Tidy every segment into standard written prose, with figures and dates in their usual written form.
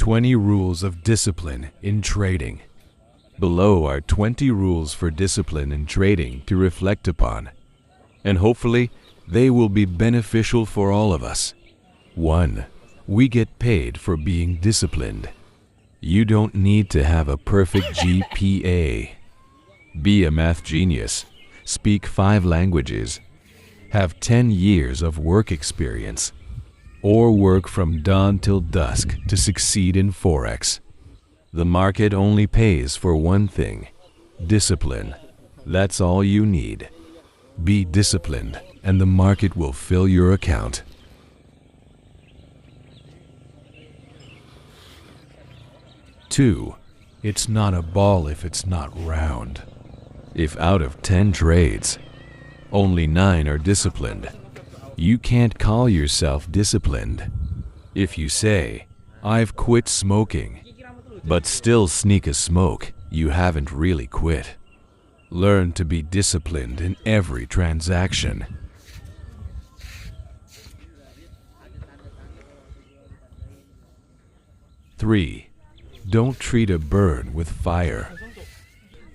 20 rules of discipline in trading. Below are 20 rules for discipline in trading to reflect upon, and hopefully they will be beneficial for all of us. 1. We get paid for being disciplined. You don't need to have a perfect GPA. Be a math genius, speak 5 languages, have 10 years of work experience, or work from dawn till dusk to succeed in Forex. The market only pays for one thing: discipline. That's all you need. Be disciplined, and the market will fill your account. 2. It's not a ball if it's not round. If out of 10 trades, only 9 are disciplined, you can't call yourself disciplined. If you say, "I've quit smoking," but still sneak a smoke, you haven't really quit. Learn to be disciplined in every transaction. 3. Don't treat a bird with fire.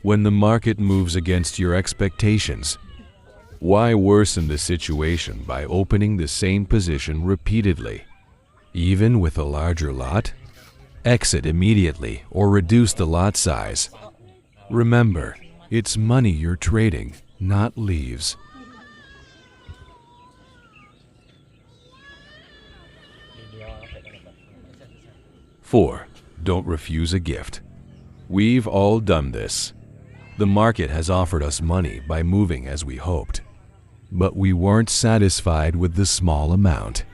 When the market moves against your expectations, why worsen the situation by opening the same position repeatedly? Even with a larger lot, exit immediately or reduce the lot size. Remember, it's money you're trading, not leaves. 4. Don't refuse a gift. We've all done this. The market has offered us money by moving as we hoped, but we weren't satisfied with the small amount.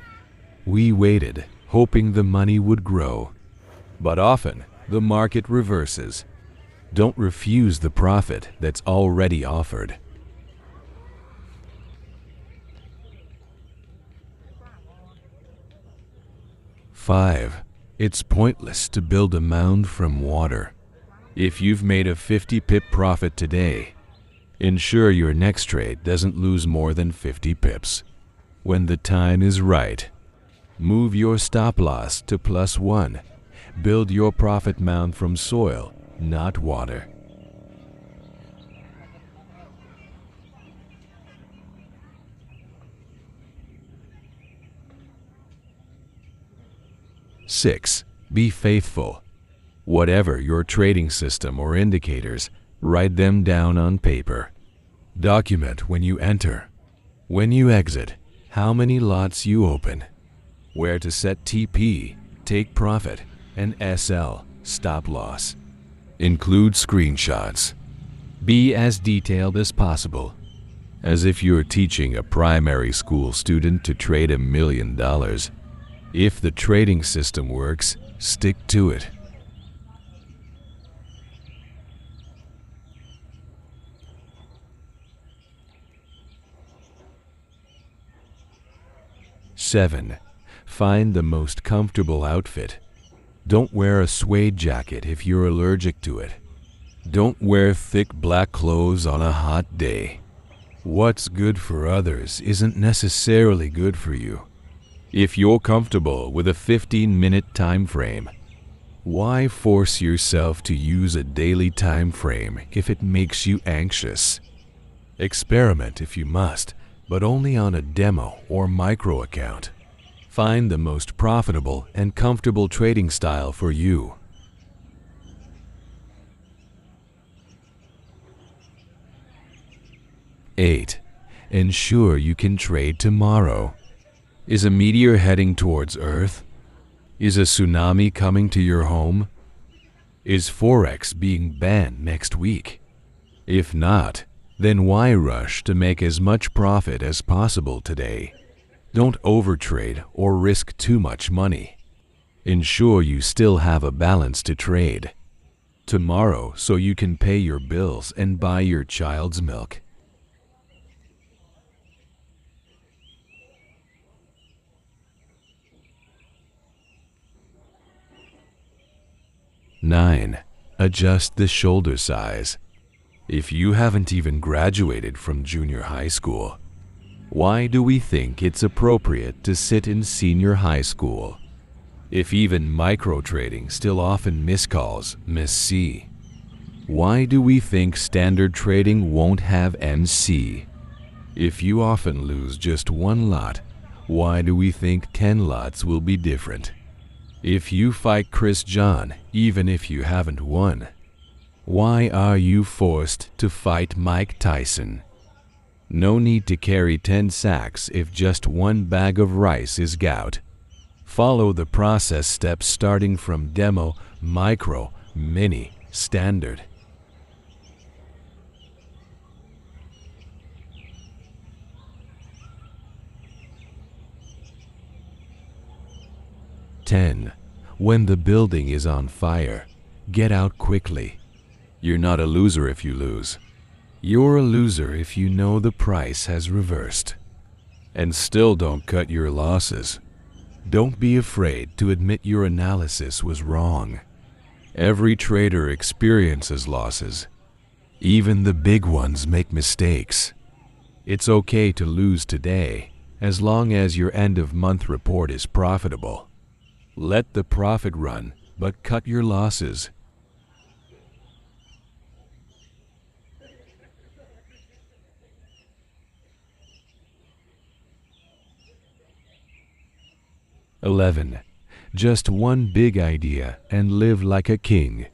We waited, hoping the money would grow. But often, the market reverses. Don't refuse the profit that's already offered. 5. It's pointless to build a mound from water. If you've made a 50 pip profit today, ensure your next trade doesn't lose more than 50 pips. When the time is right, move your stop loss to +1. Build your profit mound from soil, not water. 6. Be faithful. Whatever your trading system or indicators, write them down on paper. Document when you enter, when you exit, how many lots you open, where to set TP, take profit, and SL, stop loss. Include screenshots. Be as detailed as possible, as if you're teaching a primary school student to trade $1 million. If the trading system works, stick to it. 7. Find the most comfortable outfit. Don't wear a suede jacket if you're allergic to it. Don't wear thick black clothes on a hot day. What's good for others isn't necessarily good for you. If you're comfortable with a 15-minute time frame, why force yourself to use a daily time frame if it makes you anxious? Experiment if you must, but only on a demo or micro account. Find the most profitable and comfortable trading style for you. 8. Ensure you can trade tomorrow. Is a meteor heading towards Earth? Is a tsunami coming to your home? Is Forex being banned next week? If not, then why rush to make as much profit as possible today? Don't overtrade or risk too much money. Ensure you still have a balance to trade tomorrow so you can pay your bills and buy your child's milk. 9. Adjust the shoulder size. If you haven't even graduated from junior high school, why do we think it's appropriate to sit in senior high school? If even micro trading still often miscalls Miss C. Why do we think standard trading won't have MC? If you often lose just one lot, why do we think 10 lots will be different? If you fight Chris John, even if you haven't won, why are you forced to fight Mike Tyson? No need to carry 10 sacks if just one bag of rice is gout. Follow the process steps starting from demo, micro, mini, standard. When the building is on fire, get out quickly. You're not a loser if you lose. You're a loser if you know the price has reversed. And still don't cut your losses. Don't be afraid to admit your analysis was wrong. Every trader experiences losses. Even the big ones make mistakes. It's okay to lose today, as long as your end-of-month report is profitable. Let the profit run, but cut your losses. Just one big idea and live like a king.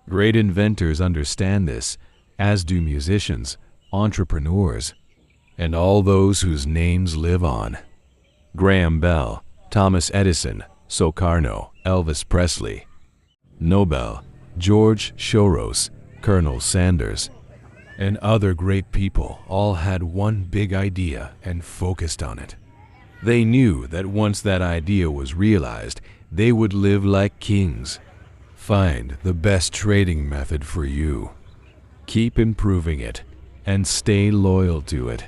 Great inventors understand this, as do musicians, entrepreneurs, and all those whose names live on. Graham Bell, Thomas Edison, Sukarno, Elvis Presley, Nobel, George Soros, Colonel Sanders, and other great people all had one big idea and focused on it. They knew that once that idea was realized, they would live like kings. Find the best trading method for you. Keep improving it and stay loyal to it.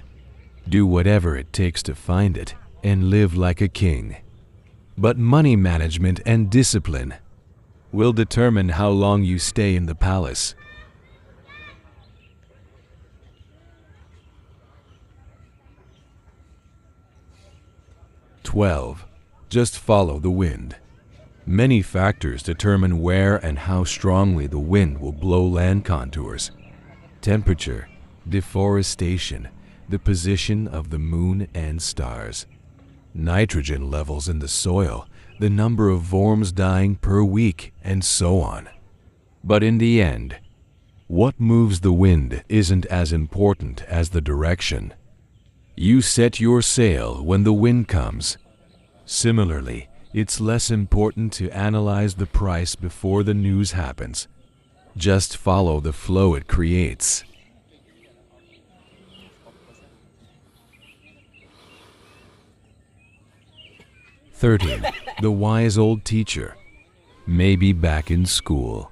Do whatever it takes to find it and live like a king. But money management and discipline will determine how long you stay in the palace. Just follow the wind. Many factors determine where and how strongly the wind will blow land contours. Temperature, deforestation, the position of the moon and stars, nitrogen levels in the soil, the number of worms dying per week, and so on. But in the end, what moves the wind isn't as important as the direction. You set your sail when the wind comes. Similarly, it's less important to analyze the price before the news happens. Just follow the flow it creates. The wise old teacher, maybe back in school.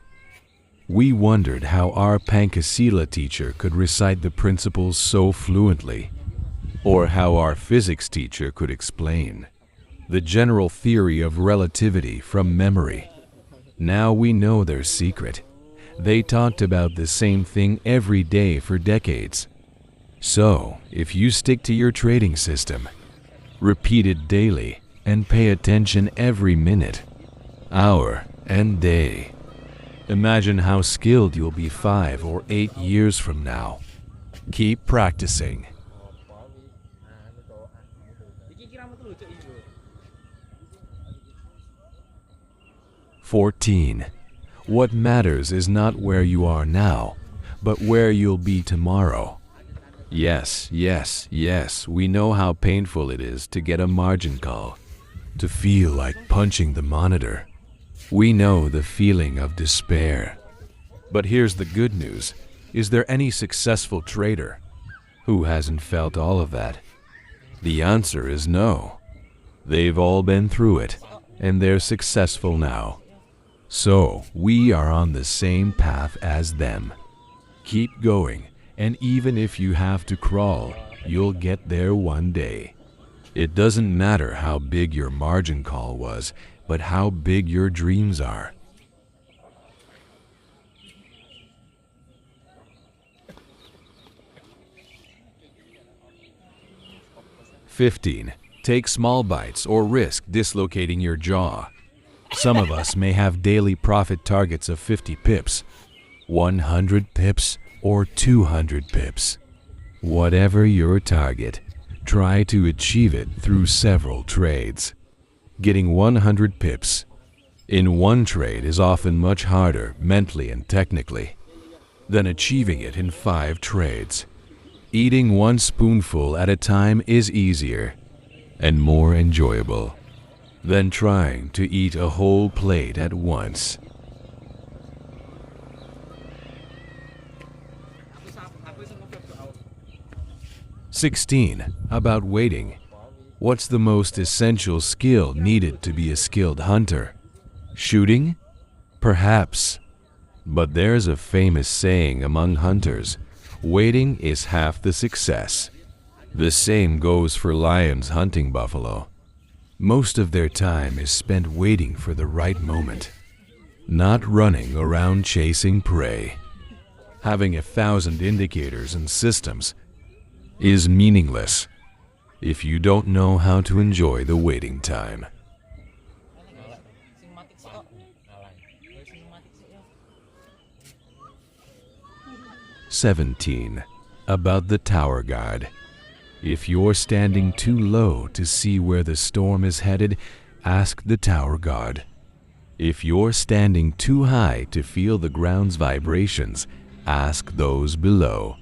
We wondered how our Pankasila teacher could recite the principles so fluently, or how our physics teacher could explain the general theory of relativity from memory. Now we know their secret. They talked about the same thing every day for decades. So, if you stick to your trading system, repeat it daily, and pay attention every minute, hour, and day, imagine how skilled you'll be 5 or 8 years from now. Keep practicing. 14. What matters is not where you are now, but where you'll be tomorrow. Yes, we know how painful it is to get a margin call, to feel like punching the monitor. We know the feeling of despair. But here's the good news. Is there any successful trader who hasn't felt all of that? The answer is no. They've all been through it, and they're successful now. So, we are on the same path as them. Keep going, and even if you have to crawl, you'll get there one day. It doesn't matter how big your margin call was, but how big your dreams are. Take small bites or risk dislocating your jaw. Some of us may have daily profit targets of 50 pips, 100 pips, or 200 pips. Whatever your target, try to achieve it through several trades. Getting 100 pips in one trade is often much harder mentally and technically than achieving it in 5 trades. Eating one spoonful at a time is easier and more enjoyable than trying to eat a whole plate at once. 16. About waiting. What's the most essential skill needed to be a skilled hunter? Shooting? Perhaps. But there's a famous saying among hunters, waiting is half the success. The same goes for lions hunting buffalo. Most of their time is spent waiting for the right moment, not running around chasing prey. Having 1,000 indicators and systems is meaningless if you don't know how to enjoy the waiting time. 17. About the tower guard. If you're standing too low to see where the storm is headed, ask the tower guard. If you're standing too high to feel the ground's vibrations, ask those below.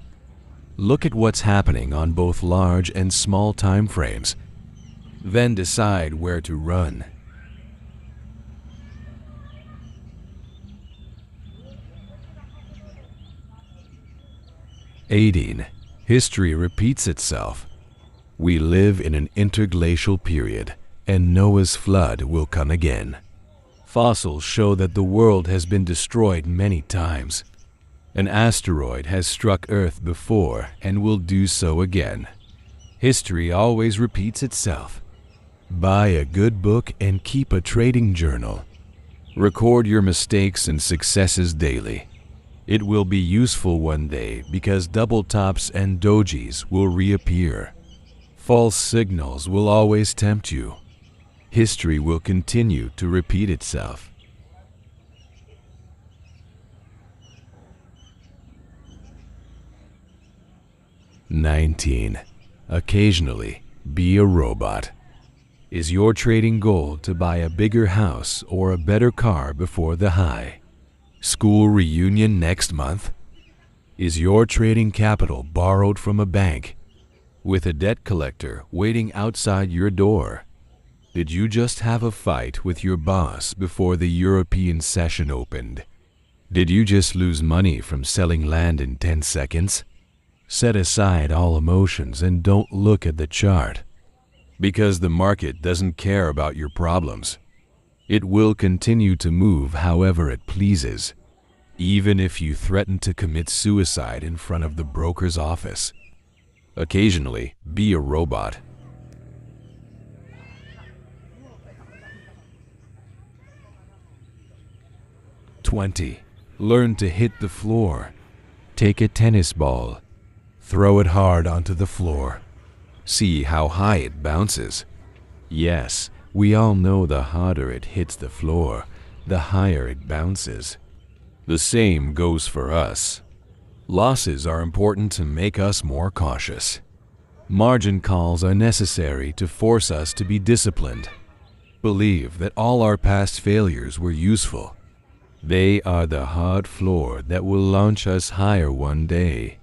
Look at what's happening on both large and small time frames. Then decide where to run. History repeats itself. We live in an interglacial period, and Noah's flood will come again. Fossils show that the world has been destroyed many times. An asteroid has struck Earth before and will do so again. History always repeats itself. Buy a good book and keep a trading journal. Record your mistakes and successes daily. It will be useful one day because double tops and dojis will reappear. False signals will always tempt you. History will continue to repeat itself. 19. Occasionally, be a robot. Is your trading goal to buy a bigger house or a better car before the high? School reunion next month? Is your trading capital borrowed from a bank with a debt collector waiting outside your door? Did you just have a fight with your boss before the European session opened? Did you just lose money from selling land in 10 seconds? Set aside all emotions and don't look at the chart, because the market doesn't care about your problems. It will continue to move however it pleases, even if you threaten to commit suicide in front of the broker's office. Occasionally, be a robot. 20. Learn to hit the floor. Take a tennis ball. Throw it hard onto the floor. See how high it bounces. Yes, we all know the harder it hits the floor, the higher it bounces. The same goes for us. Losses are important to make us more cautious. Margin calls are necessary to force us to be disciplined. Believe that all our past failures were useful. They are the hard floor that will launch us higher one day.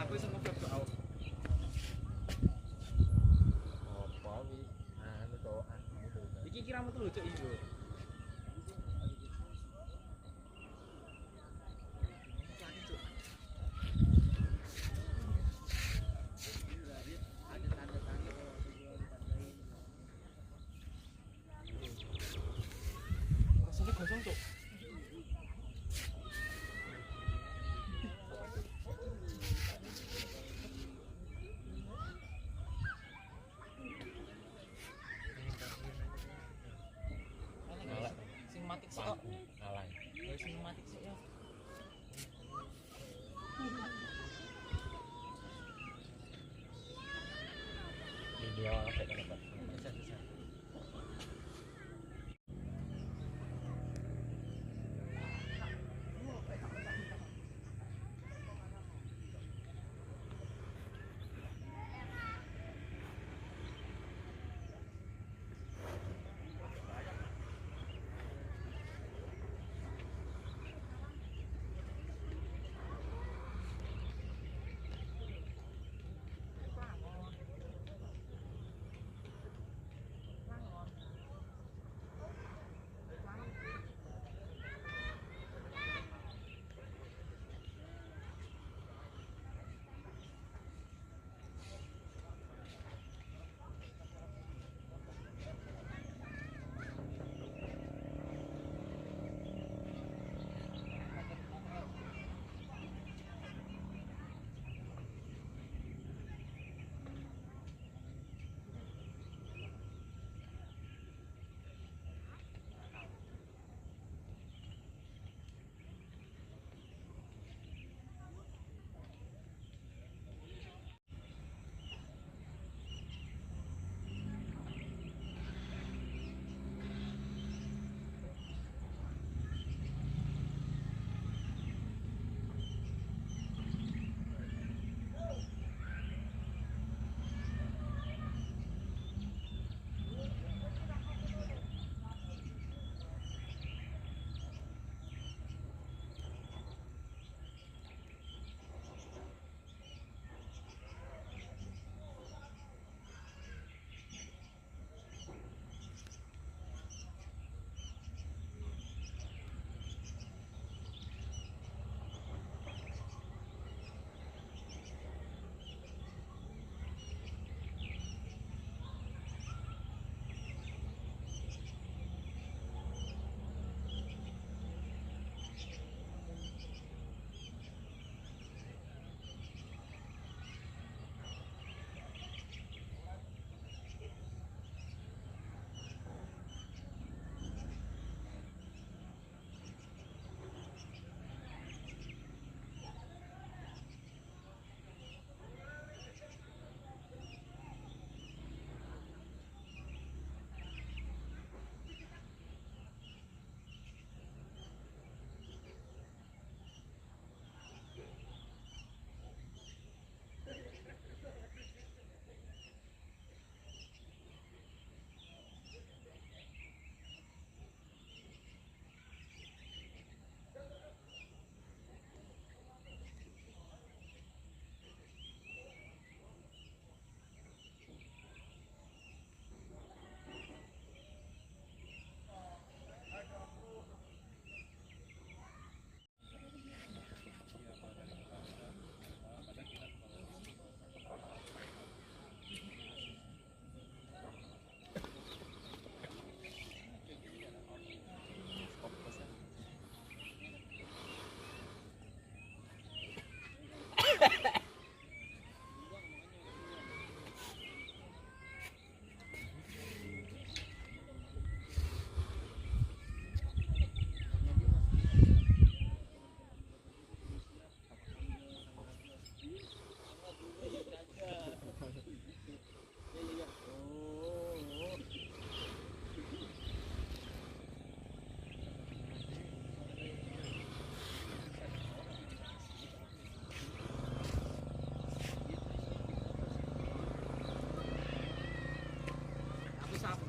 aku iso nge-vlog kok aku. Apa wi? Anu to, Iki kiramu tuh lucu iku. Rasanya gosong tuh. Sing matik sih kok. Alay. Ya sing matik sih ya. Video apa kan Pak? Bisa bisa.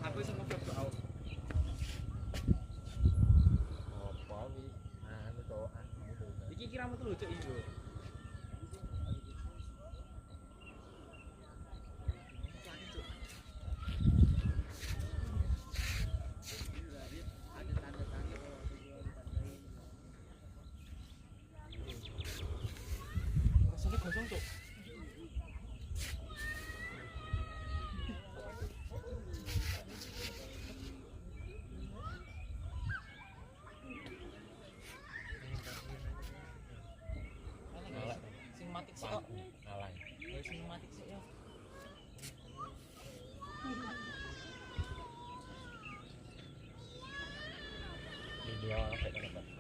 Aku iso nge-vlog kok aku. Apa wi? Anu to, Iki kiramu tuh lucu iku. ano ba?